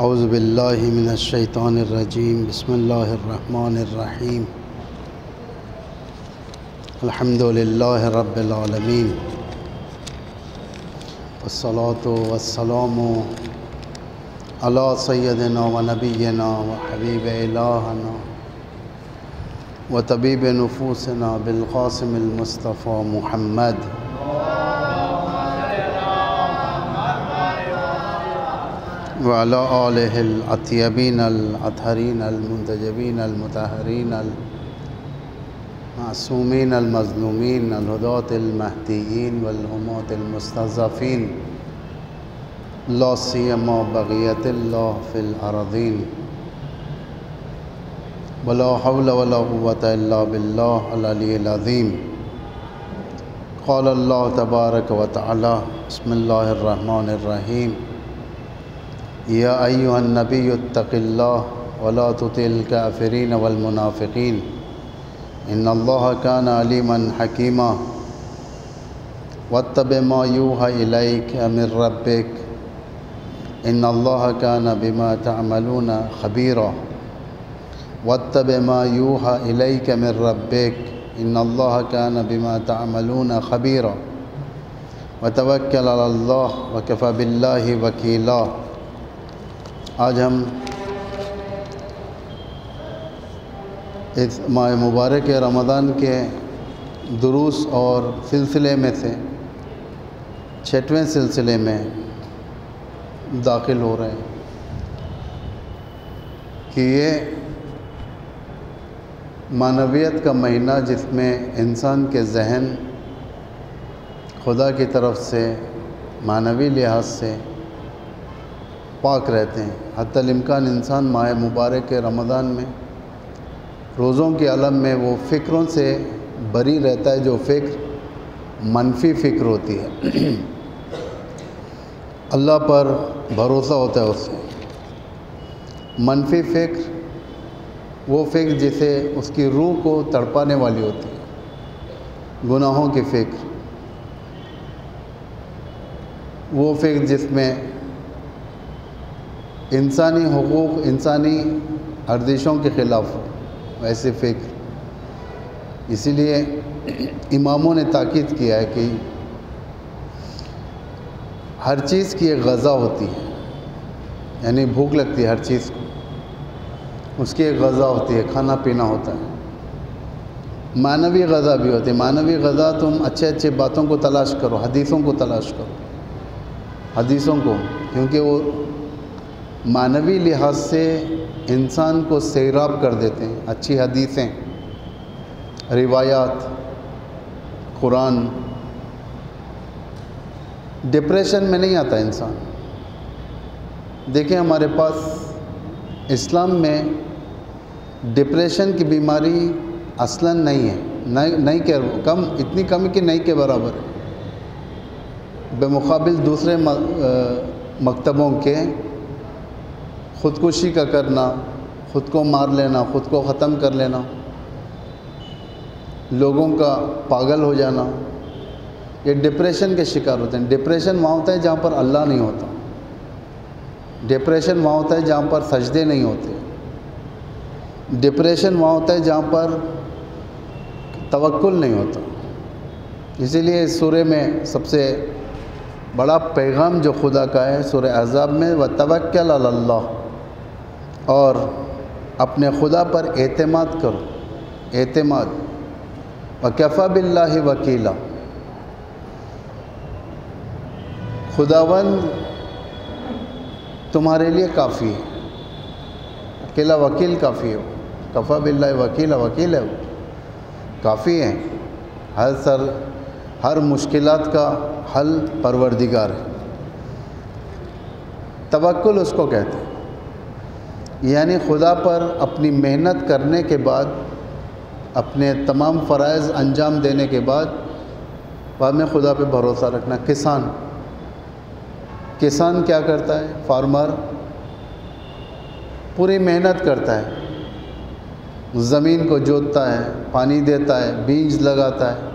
اعوذ باللہ من الشیطان الرجیم بسم اللہ الرحمن الرحیم الحمد للہ رب العالمین والصلاة والسلام علی سیدنا و نبینا و حبیب الہنا و طبیب نفوسنا بالقاسم المصطفى محمد وعلى آلہ الاطیبین الاطہرین المنتجبین المطہرین المعصومین المظلومین الہداة المہدیین والہماة المستضعفین لا سیما بقیت اللہ فی الارضین ولا حول ولا قوة الا باللہ العلی العظیم قال اللہ تبارک و تعالی بسم اللہ الرحمن الرحیم یا ایھا النبی اتق اللہ ولا تطع الکافرین والمنافقین ان اللہ کان علیما حکیما واتبع ما یوحی الیک من ربک ان اللہ کان بما تعملون خبیرا واتبع ما یوحی الیک من ربک ان اللہ کان بما تعملون خبیرا وتوکل علی اللہ وکفی باللہ وکیلا۔ آج ہم اس ماہ مبارک رمضان کے دروس اور سلسلے میں سے 6ویں سلسلے میں داخل ہو رہے ہیں کہ یہ معنویت کا مہینہ جس میں انسان کے ذہن خدا کی طرف سے معنوی لحاظ سے پاک رہتے ہیں۔ حتی الامکان انسان ماہ مبارک رمضان میں روزوں کے عالم میں وہ فکروں سے بری رہتا ہے جو فکر منفی فکر ہوتی ہے، اللہ پر بھروسہ ہوتا ہے اس سے۔ منفی فکر وہ فکر جسے اس کی روح کو تڑپانے والی ہوتی ہے، گناہوں کی فکر، وہ فکر جس میں انسانی حقوق، انسانی ارزشوں کے خلاف ہو، ویسے فکر۔ اسی لیے اماموں نے تاکید کیا ہے کہ ہر چیز کی ایک غذا ہوتی ہے، یعنی بھوک لگتی ہے ہر چیز کو، اس کی ایک غذا ہوتی ہے، کھانا پینا ہوتا ہے۔ معنوی غذا بھی ہوتی ہے۔ معنوی غذا تم اچھے اچھے باتوں کو تلاش کرو، حدیثوں کو تلاش کرو، حدیثوں کو، کیونکہ وہ معنوی لحاظ سے انسان کو سیراب کر دیتے ہیں۔ اچھی حدیثیں، روایات، قرآن۔ ڈپریشن میں نہیں آتا انسان۔ دیکھیں ہمارے پاس اسلام میں ڈپریشن کی بیماری اصلاً نہیں ہے، نہیں کہ کم، اتنی کم کہ نہیں کے برابر ہے، بمقابل دوسرے مکتبوں کے خودکشی کا کرنا، خود کو مار لینا، خود کو ختم کر لینا، لوگوں کا پاگل ہو جانا، یہ ڈپریشن کے شکار ہوتے ہیں۔ ڈپریشن وہاں ہوتا ہے جہاں پر اللہ نہیں ہوتا، ڈپریشن وہاں ہوتا ہے جہاں پر سجدے نہیں ہوتے، ڈپریشن وہاں ہوتا ہے جہاں پر توکل نہیں ہوتا۔ اسی لیے اس سورہ میں سب سے بڑا پیغام جو خدا کا ہے سورہ احزاب میں وتوکل علی اللہ، اور اپنے خدا پر اعتماد کرو، اعتماد، وکفی باللہ وکیلا۔ خداوند تمہارے لیے کافی ہے، اکیلا وکیل کافی ہے، کفی باللہ وکیلا، وکیل ہے وہ، کافی ہے۔ ہر مشکلات کا حل پروردگار ہے۔ توکل اس کو کہتے ہیں، یعنی خدا پر اپنی محنت کرنے کے بعد، اپنے تمام فرائض انجام دینے کے بعد بعد میں خدا پہ بھروسہ رکھنا۔ کسان کیا کرتا ہے؟ فارمر پوری محنت کرتا ہے، زمین کو جوتتا ہے، پانی دیتا ہے، بیج لگاتا ہے،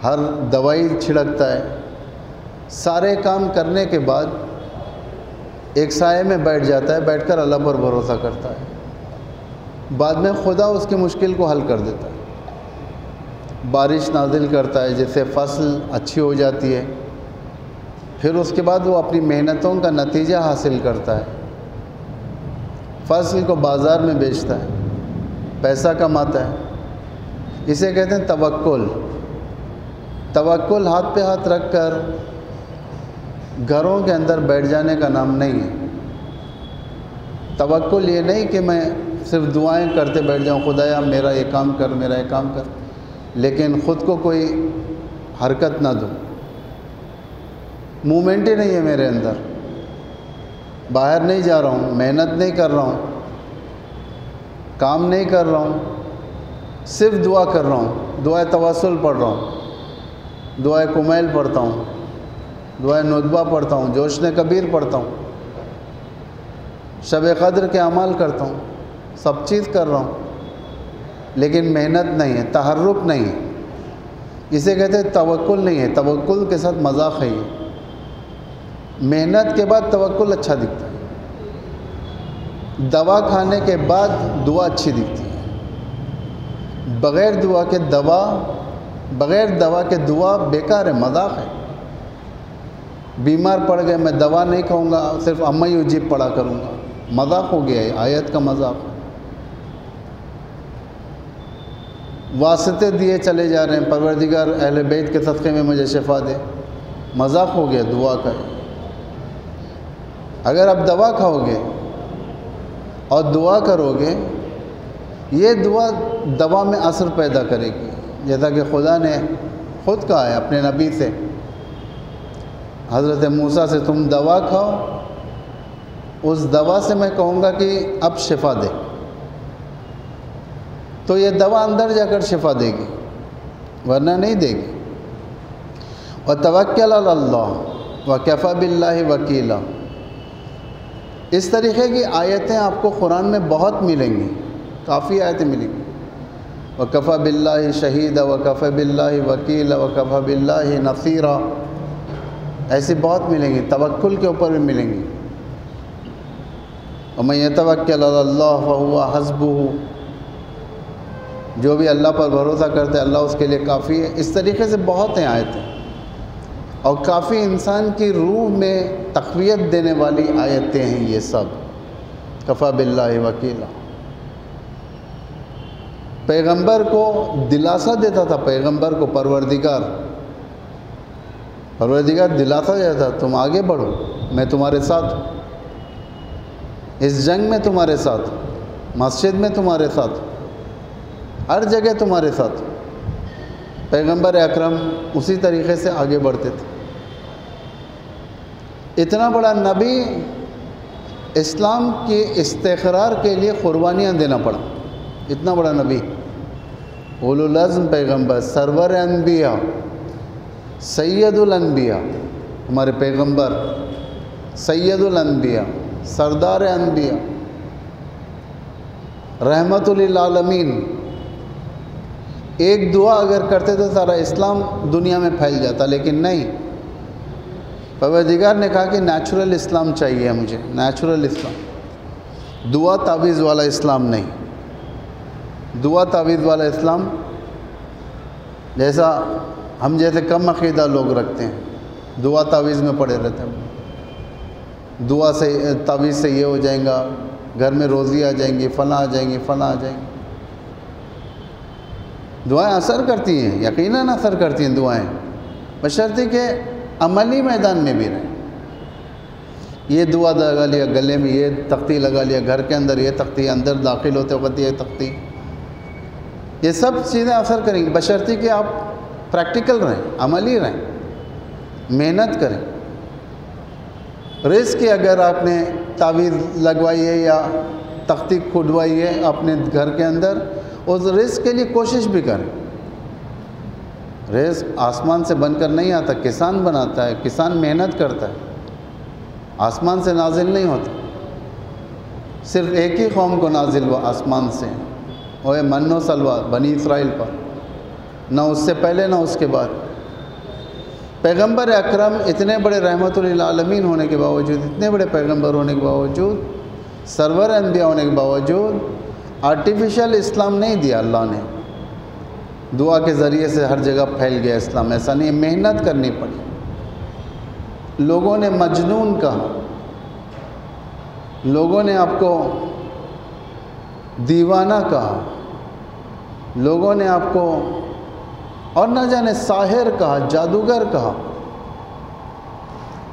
ہر دوائی چھڑکتا ہے، سارے کام کرنے کے بعد ایک سائے میں بیٹھ جاتا ہے، بیٹھ کر اللہ پر بھروسہ کرتا ہے، بعد میں خدا اس کی مشکل کو حل کر دیتا ہے، بارش نازل کرتا ہے جس سے فصل اچھی ہو جاتی ہے، پھر اس کے بعد وہ اپنی محنتوں کا نتیجہ حاصل کرتا ہے، فصل کو بازار میں بیچتا ہے، پیسہ کماتا ہے۔ اسے کہتے ہیں توکل۔ توکل ہاتھ پہ ہاتھ رکھ کر گھروں کے اندر بیٹھ جانے کا نام نہیں ہے۔ توکل یہ نہیں کہ میں صرف دعائیں کرتے بیٹھ جاؤں، خدایا میرا یہ کام کر، میرا یہ کام کر، لیکن خود کو کوئی حرکت نہ دوں، مومنٹ ہی نہیں ہے میرے اندر، باہر نہیں جا رہا ہوں، محنت نہیں کر رہا ہوں، کام نہیں کر رہا ہوں، صرف دعا کر رہا ہوں، دعائے توسل پڑھ رہا ہوں، دعائے کمیل پڑھتا ہوں، دعائے ندبہ پڑھتا ہوں، جوشن کبیر پڑھتا ہوں، شب قدر کے اعمال کرتا ہوں، سب چیز کر رہا ہوں، لیکن محنت نہیں ہے، تحرک نہیں ہے، اسے کہتے ہیں توکل نہیں ہے۔ توکل کے ساتھ مذاق ہے یہ، محنت کے بعد توکل اچھا دکھتا ہے، دوا کھانے کے بعد دعا اچھی دکھتی ہے، بغیر دوا کے دعا بیکار ہے، مذاق ہے۔ بیمار پڑ گئے، میں دوا نہیں کھاؤں گا، صرف اما یجیب پڑھا کروں گا، مذاق ہو گیا ہے، آیت کا مذاق۔ واسطے دیے چلے جا رہے ہیں، پروردگار اہل بیت کے صدقے میں مجھے شفا دے، مذاق ہو گیا دعا کا۔ اگر آپ دوا کھاؤ گے اور دعا کرو گے، یہ دوا میں اثر پیدا کرے گی، جیسا کہ خدا نے خود کہا ہے اپنے نبی سے، حضرت موسیٰ سے، تم دوا کھاؤ، اس دوا سے میں کہوں گا کہ اب شفا دے، تو یہ دوا اندر جا کر شفا دے گی، ورنہ نہیں دے گی۔ وَتَوَكَّلْ عَلَى اللَّهِ وَكَفَى بِاللَّهِ وَكِيلًا۔ اس طریقے کی آیتیں آپ کو قرآن میں بہت ملیں گی، کافی آیتیں ملیں گی۔ وَكَفَى بِاللَّهِ شَهِيدًا وَكَفَى بِاللَّهِ وَكِيلًا وَكَفَى بِاللَّهِ نَصِيرًا، ایسی بہت ملیں گی، توکل کے اوپر بھی ملیں گی۔ وَمَن يَتَوَكَّلْ عَلَى اللَّهِ فَهُوَ حَسْبُهُ، جو بھی اللہ پر بھروسہ کرتے ہیں اللہ اس کے لیے کافی ہے۔ اس طریقے سے بہت ہیں آیتیں، اور کافی انسان کی روح میں تقویت دینے والی آیتیں ہیں یہ سب۔ کفا باللہ وکیلا، پیغمبر کو دلاسا دیتا تھا، پیغمبر کو پروردگار دلاسا دیتا تھا، تم آگے بڑھو، میں تمہارے ساتھ ہوں، اس جنگ میں تمہارے ساتھ، مسجد میں تمہارے ساتھ، ہر جگہ تمہارے ساتھ۔ پیغمبر اکرم اسی طریقے سے آگے بڑھتے تھے۔ اتنا بڑا نبی، اسلام کے استقرار کے لیے قربانیاں دینا پڑا، اتنا بڑا نبی، اولو العزم پیغمبر، سرور انبیاء، سید الانبیاء، ہمارے پیغمبر سید الانبیاء، سردار انبیاء، رحمت للعالمین، ایک دعا اگر کرتے تو سارا اسلام دنیا میں پھیل جاتا، لیکن نہیں، پروردگار نے کہا کہ نیچرل اسلام چاہیے مجھے، نیچرل اسلام، دعا تعویذ والا اسلام نہیں۔ دعا تعویذ والا اسلام جیسا ہم جیسے کم عقیدہ لوگ رکھتے ہیں، دعا تعویذ میں پڑے رہتے ہیں، دعا سے تعویذ سے یہ ہو جائیں گا، گھر میں روزی آ جائیں گی، فلاں آ جائیں گی، فلاں آ جائیں گی۔ دعائیں اثر کرتی ہیں، یقیناً اثر کرتی ہیں دعائیں، بشرطے کہ عملی میدان میں بھی رہیں۔ یہ دعا لگا لیا گلے میں، یہ تختی لگا لیا گھر کے اندر، یہ تختی اندر داخل ہوتے وقت یہ تختی، یہ سب چیزیں اثر کریں گی، بشرطے کہ آپ پریکٹیکل رہیں، عملی رہیں، محنت کریں۔ رزق کی اگر آپ نے تعویذ لگوائی ہے یا تختی کھدوائی ہے اپنے گھر کے اندر، اس رزق کے لیے کوشش بھی کریں۔ رزق آسمان سے بن کر نہیں آتا، کسان بناتا ہے، کسان محنت کرتا ہے، آسمان سے نازل نہیں ہوتا۔ صرف ایک ہی قوم کو نازل ہوا آسمان سے، وہ ہے من و سلویٰ، بنی اسرائیل پر، نہ اس سے پہلے نہ اس کے بعد۔ پیغمبر اکرم اتنے بڑے رحمت للعالمین ہونے کے باوجود، اتنے بڑے پیغمبر ہونے کے باوجود، سرور انبیاء ہونے کے باوجود آرٹیفیشل اسلام نہیں دیا اللہ نے۔ دعا کے ذریعے سے ہر جگہ پھیل گیا اسلام، ایسا نہیں، محنت کرنی پڑی۔ لوگوں نے مجنون کہا، لوگوں نے آپ کو دیوانہ کہا، لوگوں نے آپ کو اور نہ جانے ساحر کہا، جادوگر کہا،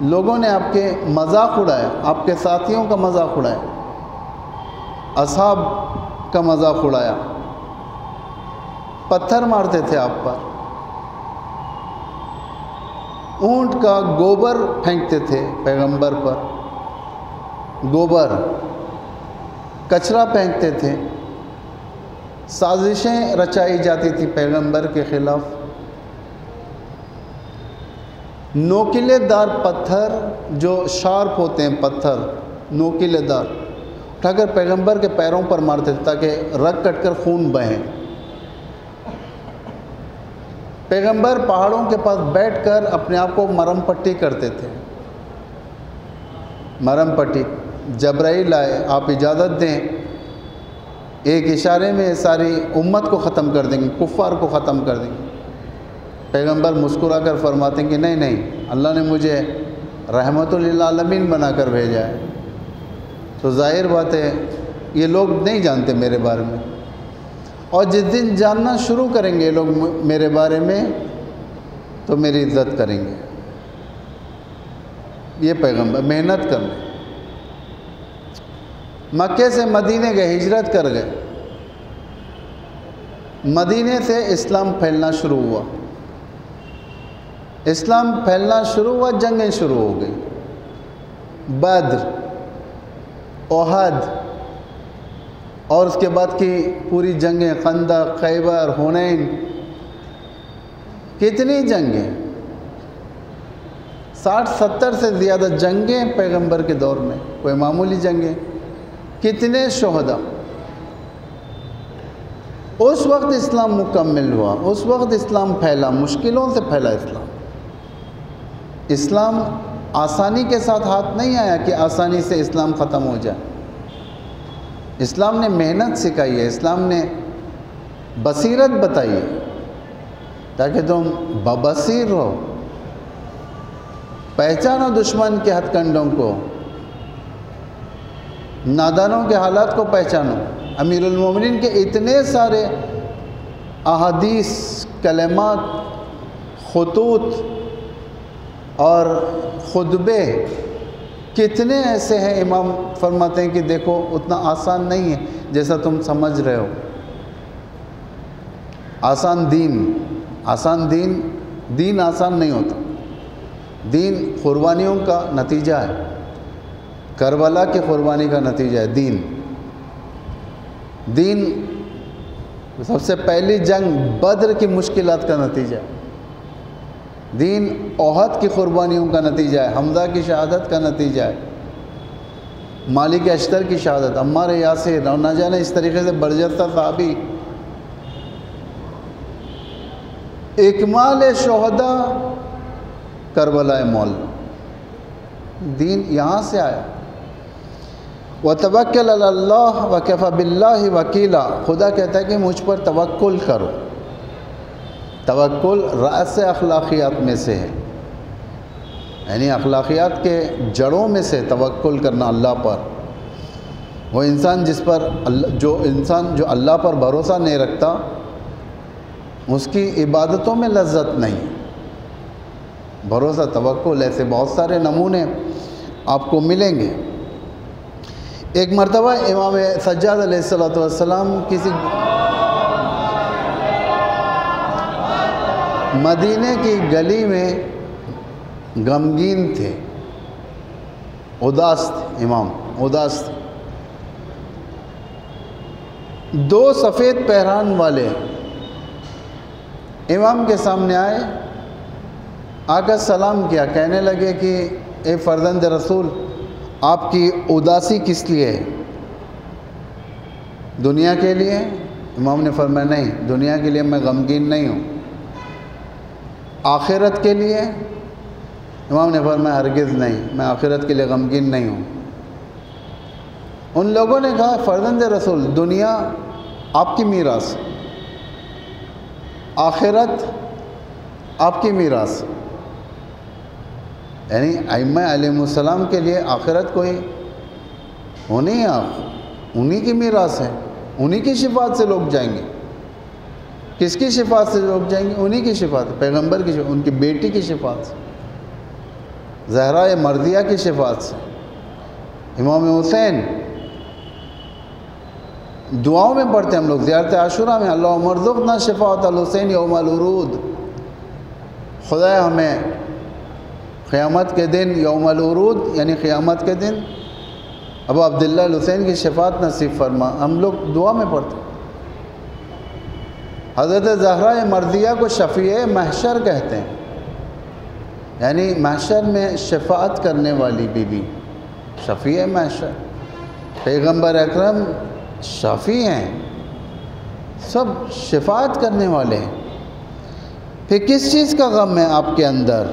لوگوں نے آپ کے مذاق اڑایا، آپ کے ساتھیوں کا مذاق اڑایا، اصحاب کا مذاق اڑایا، پتھر مارتے تھے آپ پر، اونٹ کا گوبر پھینکتے تھے پیغمبر پر، گوبر کچرا پھینکتے تھے، سازشیں رچائی جاتی تھی پیغمبر کے خلاف۔ نوکیلے دار پتھر جو شارپ ہوتے ہیں، پتھر نوکیلے دار اٹھا کر پیغمبر کے پیروں پر مارتے تھے تاکہ رگ کٹ کر خون بہے۔ پیغمبر پہاڑوں کے پاس بیٹھ کر اپنے آپ کو مرم پٹی کرتے تھے، مرم پٹی۔ جبرائیل آئے، آپ اجازت دیں، ایک اشارے میں ساری امت کو ختم کر دیں گے، کفار کو ختم کر دیں گے۔ پیغمبر مسکرا کر فرماتے ہیں کہ نہیں نہیں، اللہ نے مجھے رحمت للعالمین بنا کر بھیجا ہے، تو ظاہر بات ہے یہ لوگ نہیں جانتے میرے بارے میں، اور جس دن جاننا شروع کریں گے یہ لوگ میرے بارے میں تو میری عزت کریں گے۔ یہ پیغمبر محنت کر لیں، مکے سے مدینے گئے، ہجرت کر گئے، مدینے سے اسلام پھیلنا شروع ہوا، اسلام پھیلنا شروع ہوا، جنگیں شروع ہو گئی، بدر، احد، اور اس کے بعد کی پوری جنگیں، خندق، خیبر، حنین، کتنی جنگیں، 60-70 سے زیادہ جنگیں پیغمبر کے دور میں، کوئی معمولی جنگیں، کتنے شہداء۔ اس وقت اسلام مکمل ہوا، اس وقت اسلام پھیلا، مشکلوں سے پھیلا اسلام۔ اسلام آسانی کے ساتھ ہاتھ نہیں آیا کہ آسانی سے اسلام ختم ہو جائے۔ اسلام نے محنت سکھائی ہے، اسلام نے بصیرت بتائی ہے تاکہ تم ببصیر رہو، پہچانو دشمن کے ہتھ کنڈوں کو، نادانوں کے حالات کو پہچانو۔ امیر المومنین کے اتنے سارے احادیث، کلمات، خطوط اور خطبے کتنے ایسے ہیں، امام فرماتے ہیں کہ دیکھو اتنا آسان نہیں ہے جیسا تم سمجھ رہے ہو۔ آسان دین دین آسان نہیں ہوتا، دین قربانیوں کا نتیجہ ہے، کربلا کی قربانی کا نتیجہ ہے دین سب سے پہلی جنگ بدر کی مشکلات کا نتیجہ ہے، دین احد کی قربانیوں کا نتیجہ ہے، حمزہ کی شہادت کا نتیجہ ہے، مالک اشتر کی شہادت، عمار یاسر، اور نہ جانے اس طریقے سے برجستہ صحابی۔ اکمال شہداء کربلا مولا، دین یہاں سے آیا۔ وَتَوَكَّلْ عَلَى اللَّهِ وَكَفَى بِاللَّهِ وَكِيلًا، خدا کہتا ہے کہ مجھ پر توکل کرو۔ توکل رأس اخلاقیات میں سے ہے، یعنی اخلاقیات کے جڑوں میں سے توکل کرنا اللہ پر۔ وہ انسان جو اللہ پر بھروسہ نہیں رکھتا، اس کی عبادتوں میں لذت نہیں۔ بھروسہ، توکل، ایسے بہت سارے نمونے آپ کو ملیں گے۔ ایک مرتبہ امام سجاد علیہ السلام کسی مدینے کی گلی میں غمگین تھے، اداس تھے، امام اداس تھے۔ دو سفید پہران والے امام کے سامنے آئے، آ کر سلام کیا، کہنے لگے کہ اے فرزند رسول، آپ کی اداسی کس لیے ہے؟ دنیا کے لیے؟ امام نے فرمایا نہیں، دنیا کے لیے میں غمگین نہیں ہوں، آخرت کے لیے؟ امام نے فرمایا ہرگز نہیں، میں آخرت کے لیے غمگین نہیں ہوں۔ ان لوگوں نے کہا فرزند رسول، دنیا آپ کی میراث، آخرت آپ کی میراث، یعنی ائمہ علیہ السلام کے لیے آخرت کوئی وہ نہیں ہے، انہی کی میراث ہے، انہی کی شفاعت سے لوگ جائیں گے۔ کس کی شفاعت سے لوگ جائیں گے؟ انہی کی شفاعت، پیغمبر کی شفاعت، ان کی بیٹی کی شفاعت سے، زہرا مردیہ کی شفاعت سے۔ امام حسین دعاؤں میں پڑھتے ہیں ہم لوگ زیارت عاشوراء میں، اللہم ارزقنا شفاعت الحسین یوم الورود، خدا ہمیں قیامت کے دن یوم الورود یعنی قیامت کے دن ابو عبداللہ الحسین کی شفاعت نصیب فرما، ہم لوگ دعا میں پڑھتے ہیں۔ حضرت زہرا مرضیہ کو شفیع محشر کہتے ہیں، یعنی محشر میں شفاعت کرنے والی بی بی، شفیع محشر۔ پیغمبر اکرم شفیع ہیں، سب شفاعت کرنے والے ہیں۔ پھر کس چیز کا غم ہے آپ کے اندر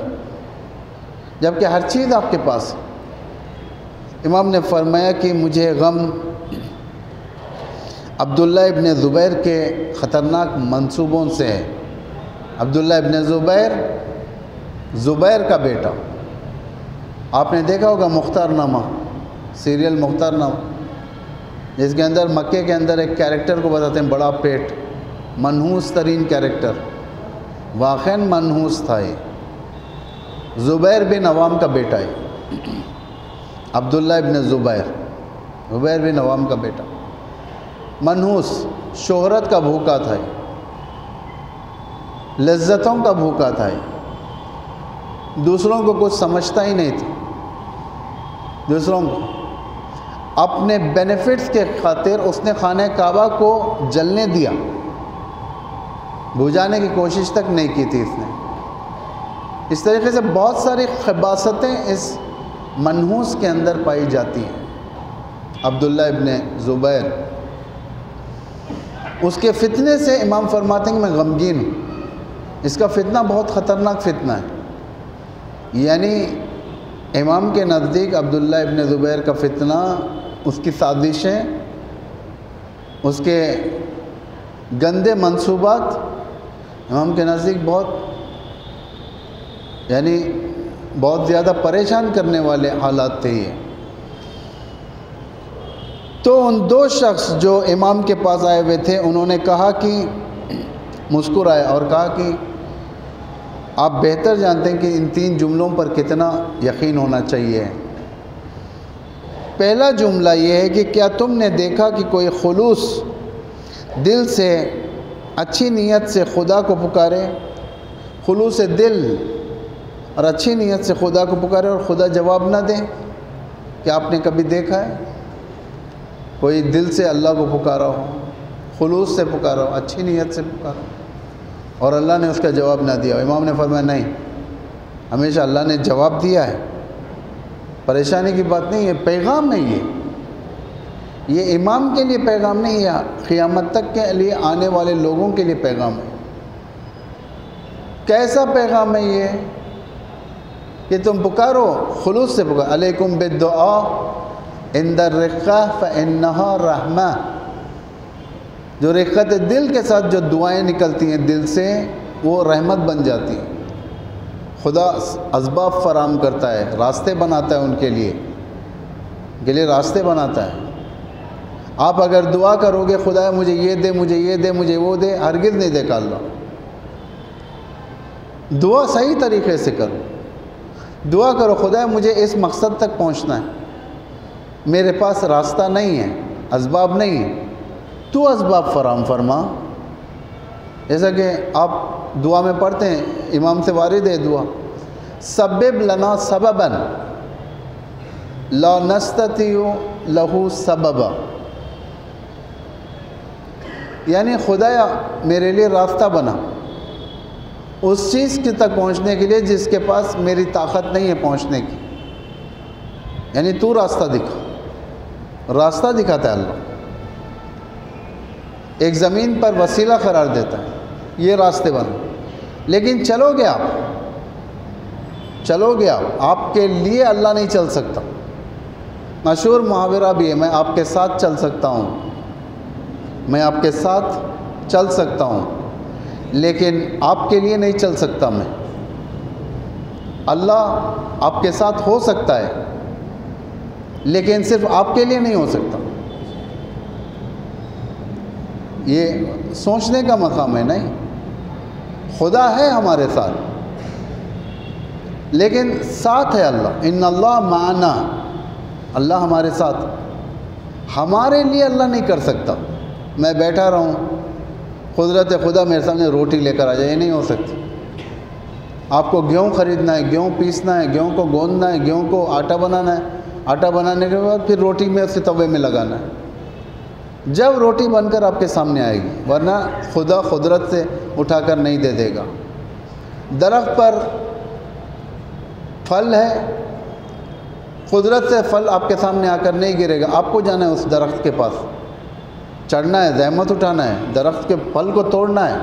جبکہ ہر چیز آپ کے پاس ہے؟ امام نے فرمایا کہ مجھے غم عبداللہ ابن زبیر کے خطرناک منصوبوں سے ہے۔ عبداللہ ابن زبیر کا بیٹا، آپ نے دیکھا ہوگا مختار نامہ، سیریل مختار نامہ، جس کے اندر مکے کے اندر ایک کیریکٹر کو بتاتے ہیں بڑا پیٹ، منحوس ترین کیریکٹر، واقعاً منحوس تھا یہ، زبیر بن عوام کا بیٹا ہے، عبداللہ ابن زبیر بن عوام کا بیٹا، منحوس، شہرت کا بھوکا تھا، لذتوں کا بھوکا تھا، دوسروں کو کچھ سمجھتا ہی نہیں تھا، دوسروں کو اپنے بینیفٹس کے خاطر اس نے خانہ کعبہ کو جلنے دیا، بجھانے کی کوشش تک نہیں کی تھی اس نے۔ اس طریقے سے بہت ساری خباثتیں اس منحوس کے اندر پائی جاتی ہیں۔ عبداللہ ابن زبیر، اس کے فتنے سے امام فرماتے ہیں کہ میں غمگین ہوں، اس کا فتنہ بہت خطرناک فتنہ ہے، یعنی امام کے نزدیک عبداللہ ابن زبیر کا فتنہ، اس کی سازشیں، اس کے گندے منصوبات امام کے نزدیک بہت زیادہ پریشان کرنے والے حالات تھے یہ۔ تو ان دو شخص جو امام کے پاس آئے ہوئے تھے انہوں نے کہا کہ مسکرائے اور کہا کہ آپ بہتر جانتے ہیں کہ ان 3 جملوں پر کتنا یقین ہونا چاہیے۔ پہلا جملہ یہ ہے کہ کیا تم نے دیکھا کہ کوئی خلوص دل سے، اچھی نیت سے خدا کو پکارے، خلوص دل اور اچھی نیت سے خدا کو پکارے اور خدا جواب نہ دے؟ کیا آپ نے کبھی دیکھا ہے کوئی دل سے اللہ کو پکارا ہو، خلوص سے پکارا ہو، اچھی نیت سے پکارا ہو اور اللہ نے اس کا جواب نہ دیا؟ امام نے فرمایا نہیں، ہمیشہ اللہ نے جواب دیا ہے، پریشانی کی بات نہیں ہے، پیغام ہے یہ امام کے لیے پیغام نہیں ہے، قیامت تک کے لیے آنے والے لوگوں کے لیے پیغام ہے۔ کیسا پیغام ہے یہ کہ تم پکارو، خلوص سے پکارو، علیکم بالدعاء عند الرقہ فإنہا رحمہ، جو رقت دل کے ساتھ جو دعائیں نکلتی ہیں دل سے وہ رحمت بن جاتی ہیں۔ خدا اسباب فراہم کرتا ہے، راستے بناتا ہے ان کے لیے راستے بناتا ہے۔ آپ اگر دعا کرو گے خدا مجھے یہ دے، مجھے یہ دے، مجھے وہ دے، ہرگز نہیں دے گا اللہ۔ دعا صحیح طریقے سے کرو، دعا کرو خدا مجھے اس مقصد تک پہنچنا ہے، میرے پاس راستہ نہیں ہے، اسباب نہیں ہے، تو اسباب فراہم فرما۔ جیسا کہ آپ دعا میں پڑھتے ہیں، امام سے وارد ہے دعا، سبب لنا سببا لا نستطيع له سببا، یعنی خدایا میرے لیے راستہ بنا اس چیز کی تک پہنچنے کے لیے جس کے پاس میری طاقت نہیں ہے پہنچنے کی، یعنی تو راستہ دکھا۔ راستہ دکھاتا ہے اللہ، ایک زمین پر وسیلہ قرار دیتا ہے، یہ راستے بنا، لیکن چلو گے آپ، چلو گے آپ کے لیے اللہ نہیں چل سکتا۔ مشہور محاورہ بھی ہے، میں آپ کے ساتھ چل سکتا ہوں، میں آپ کے ساتھ چل سکتا ہوں، لیکن آپ کے لیے نہیں چل سکتا میں۔ اللہ آپ کے ساتھ ہو سکتا ہے لیکن صرف آپ کے لیے نہیں ہو سکتا۔ یہ سوچنے کا مقام ہے نہیں؟ خدا ہے ہمارے ساتھ لیکن ساتھ ہے اللہ، ان اللہ معنا، اللہ ہمارے ساتھ۔ ہمارے لیے اللہ نہیں کر سکتا۔ میں بیٹھا رہوں، قدرت خدا میرے سامنے روٹی لے کر آ جائے، یہ نہیں ہو سکتی۔ آپ کو گیہوں خریدنا ہے، گیہوں پیسنا ہے، گیہوں کو گوندنا ہے، گیہوں کو آٹا بنانا ہے، آٹا بنانے کے بعد پھر روٹی میں اسے توے میں لگانا ہے، جب روٹی بن کر آپ کے سامنے آئے گی، ورنہ خدا قدرت سے اٹھا کر نہیں دے دے گا۔ درخت پر پھل ہے، قدرت سے پھل آپ کے سامنے آ کر نہیں گرے گا، آپ کو جانا ہے اس درخت کے پاس، چڑھنا ہے، زحمت اٹھانا ہے، درخت کے پھل کو توڑنا ہے،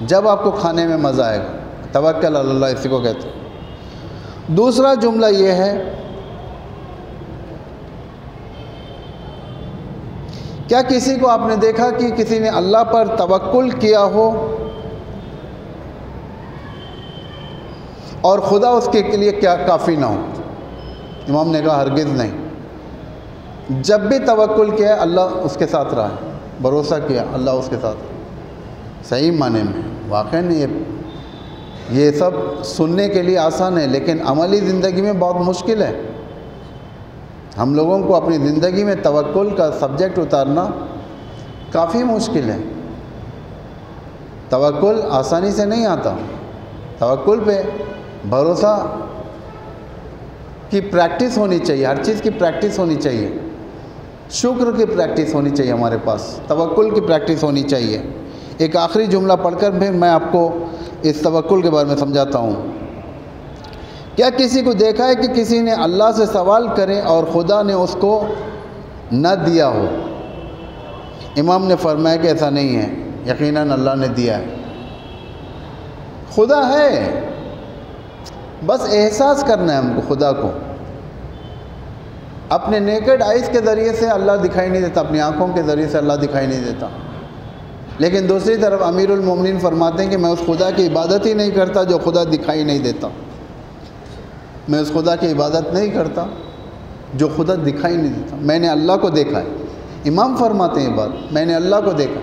جب آپ کو کھانے میں مزہ آئے گا۔ توکل علی اللہ اسی کو کہتے ہیں۔ دوسرا جملہ یہ ہے، کیا کسی کو آپ نے دیکھا کہ کسی نے اللہ پر توکل کیا ہو اور خدا اس کے لیے کیا کافی نہ ہو؟ امام نے کہا ہرگز نہیں۔ جب بھی توکل کیا ہے اللہ اس کے ساتھ رہا ہے، بھروسہ کیا اللہ اس کے ساتھ، صحیح معنی میں۔ واقعی نہیں، یہ سب سننے کے لیے آسان ہے لیکن عملی زندگی میں بہت مشکل ہے۔ ہم لوگوں کو اپنی زندگی میں توکل کا سبجیکٹ اتارنا کافی مشکل ہے۔ توکل آسانی سے نہیں آتا، توکل پہ بھروسہ کی پریکٹس ہونی چاہیے، ہر چیز کی پریکٹس ہونی چاہیے، شکر کی پریکٹس ہونی چاہیے ہمارے پاس، توکل کی پریکٹس ہونی چاہیے۔ ایک آخری جملہ پڑھ کر پھر میں آپ کو اس توکل کے بارے میں سمجھاتا ہوں۔ کیا کسی کو دیکھا ہے کہ کسی نے اللہ سے سوال کرے اور خدا نے اس کو نہ دیا ہو؟ امام نے فرمایا کہ ایسا نہیں ہے، یقیناً اللہ نے دیا ہے، خدا ہے، بس احساس کرنا ہے ہم کو خدا کو۔ اپنے نیکڈ آئیز کے ذریعے سے اللہ دکھائی نہیں دیتا، اپنی آنکھوں کے ذریعے سے اللہ دکھائی نہیں دیتا، لیکن دوسری طرف امیر المومنین فرماتے ہیں کہ میں اس خدا کی عبادت ہی نہیں کرتا جو خدا دکھائی نہیں دیتا، میں اس خدا کی عبادت نہیں کرتا جو خدا دکھائی نہیں دیتا، میں نے اللہ کو دیکھا ہے۔ امام فرماتے ہیں یہ بات، میں نے اللہ کو دیکھا۔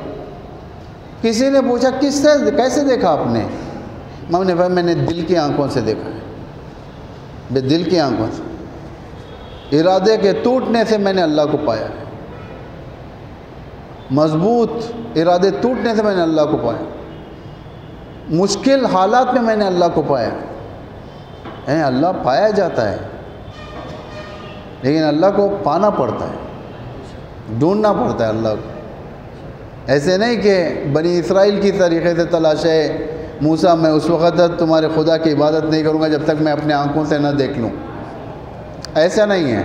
کسی نے پوچھا کس سے، کیسے دیکھا آپ نے؟ امام نے فرمایا میں نے دل کی آنکھوں سے دیکھا ہے، بے دل کی آنکھوں سے، ارادے کے ٹوٹنے سے میں نے اللہ کو پایا ہے، مضبوط ارادے ٹوٹنے سے میں نے اللہ کو پایا، مشکل حالات میں نے اللہ کو پایا ہے۔ اللہ پایا جاتا ہے لیکن اللہ کو پانا پڑتا ہے، ڈھونڈنا پڑتا ہے اللہ کو۔ ایسے نہیں کہ بنی اسرائیل کی طریقے سے تلاش ہے، موسیٰ میں اس وقت تک تمہارے خدا کی عبادت نہیں کروں گا جب تک میں اپنے آنکھوں سے نہ دیکھ لوں، ایسا نہیں ہے۔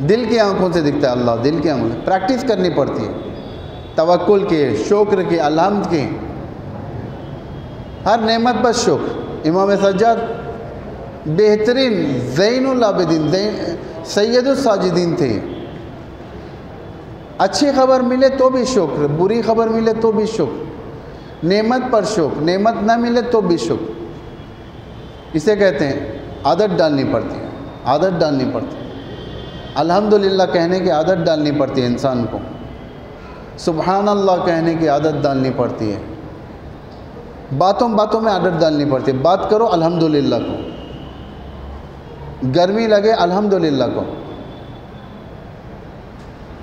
دل کی آنکھوں سے دکھتا ہے اللہ، دل کی آنکھوں سے پریکٹس کرنی پڑتی ہے، توکل کی، شکر کی، الحمد کی، ہر نعمت پر شکر۔ امام سجاد بہترین زین العابدین، سید الساجدین تھے۔ اچھی خبر ملے تو بھی شکر، بری خبر ملے تو بھی شکر، نعمت پر شکر، نعمت نہ ملے تو بھی شکر۔ اسے کہتے ہیں عادت ڈالنی پڑتی ہے، عادت ڈالنی پڑتی ہے، الحمدللہ کہنے کی عادت ڈالنی پڑتی ہے انسان کو، سبحان اللہ کہنے کی عادت ڈالنی پڑتی ہے، باتوں میں عادت ڈالنی پڑتی ہے۔ بات کرو الحمدللہ کو، گرمی لگے الحمدللہ کو،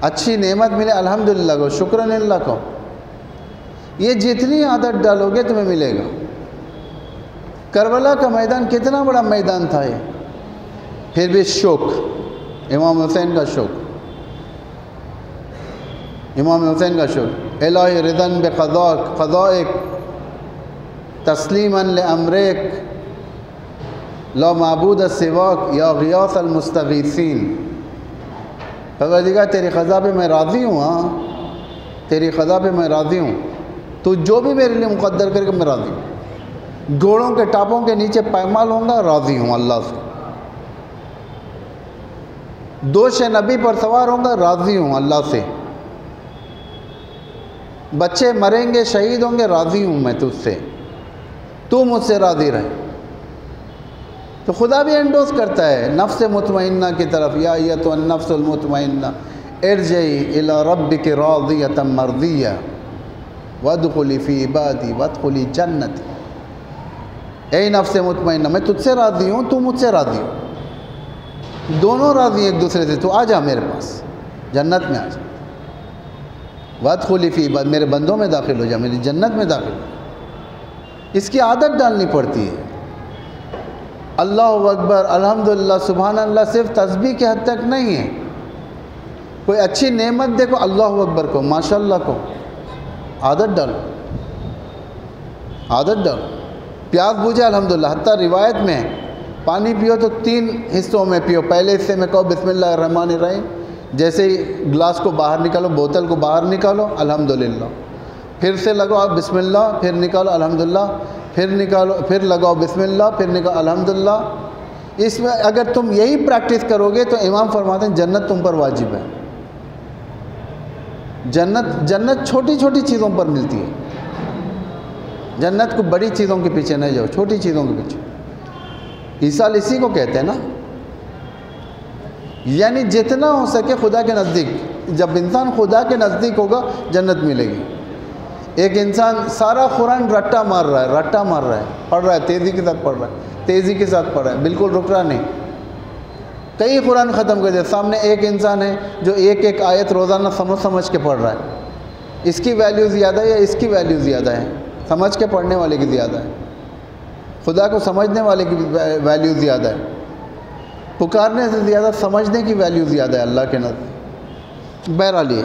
اچھی نعمت ملے الحمدللہ کو، شکرن اللہ کو، یہ جتنی عادت ڈالو گے تمہیں ملے گا۔ کربلا کا میدان کتنا بڑا میدان تھا یہ، پھر بھی شکر، امام حسین کا شکر، امام حسین کا شکر، الہی رضن بقضائک تسلیما لامرک لا معبود سواک یا غیاث المستغیثین۔ پروردگار تیری قضا پہ میں راضی ہوں، ہاں تیری قضا پہ میں راضی ہوں، تو جو بھی میرے لیے مقدر کر کے میں راضی ہوں۔ گھوڑوں کے ٹاپوں کے نیچے پائمال ہوں گا، راضی ہوں اللہ سے۔ دوش نبی پر سوار ہوں گا، راضی ہوں اللہ سے۔ بچے مریں گے، شہید ہوں گے، راضی ہوں میں تجھ سے، تو مجھ سے راضی رہے۔ تو خدا بھی انڈوز کرتا ہے نفس مطمئنہ کی طرف، یا ایتھا النفس المطمئنہ ارجعی الی ربک راضیۃ مرضیہ وادخلی فی عبادی وادخلی جنتی۔ اے نفس مطمئنہ، میں تجھ سے راضی ہوں، تو مجھ سے راضی ہو، دونوں راضی ایک دوسرے سے، تو آ جا میرے پاس، جنت میں آ جا۔ وادخلی فی عبادی، میرے بندوں میں داخل ہو جا، میری جنت میں داخل ہو جا۔ اس کی عادت ڈالنی پڑتی ہے۔ اللہ اکبر، الحمدللہ، سبحان اللہ صرف تسبیح کے حد تک نہیں ہے۔ کوئی اچھی نعمت دیکھو، اللہ اکبر کو، ماشاءاللہ کو، عادت ڈالو، عادت ڈالو۔ پیاس بجھے، الحمدللہ، حتیٰ روایت میں پانی پیو تو 3 حصوں میں پیو۔ پہلے حصے میں کہو بسم اللہ الرحمن الرحیم، جیسے ہی گلاس کو باہر نکالو، بوتل کو باہر نکالو، الحمدللہ، پھر سے لگاؤ بسم اللہ، پھر نکالو الحمدللہ، پھر نکالو، پھر لگاؤ بسم اللہ، پھر نکالو الحمدللہ۔ اس میں اگر تم یہی پریکٹس کرو گے تو امام فرماتے ہیں جنت تم پر واجب ہے۔ جنت چھوٹی چھوٹی چیزوں پر ملتی ہے۔ جنت کو بڑی چیزوں کے پیچھے نہیں جاؤ، چھوٹی چیزوں کے پیچھے۔ عیسیٰ اسی کو کہتے ہیں نا، یعنی جتنا ہو سکے خدا کے نزدیک۔ جب انسان خدا کے نزدیک ہوگا جنت ملے گی۔ ایک انسان سارا قرآن رٹا مار رہا ہے، پڑھ رہا ہے، تیزی کے ساتھ پڑھ رہا ہے، تیزی کے ساتھ پڑھ رہا ہے، بالکل رک رہا نہیں، کئی قرآن ختم کر دیا۔ سامنے ایک انسان ہے جو ایک آیت روزانہ سمجھ کے پڑھ رہا ہے۔ اس کی ویلیو زیادہ ہے یا اس کی ویلیو زیادہ ہے؟ سمجھ کے پڑھنے والے کی زیادہ ہے۔ خدا کو سمجھنے والے کی ویلیو زیادہ ہے۔ پکارنے سے زیادہ سمجھنے کی ویلیو زیادہ ہے اللہ کے نزدیک۔ بہرحال یہ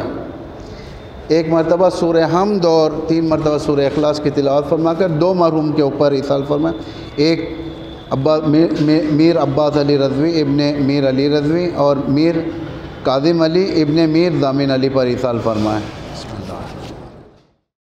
ایک مرتبہ سورہ حمد اور 3 مرتبہ سورہ اخلاص کی تلاوت فرما کر 2 مرحوم کے اوپر اصال فرمائے۔ ایک میر عباس علی رضوی ابن میر علی رضوی اور میر کاظم علی ابن میر ضامن علی پر اصال فرمائے۔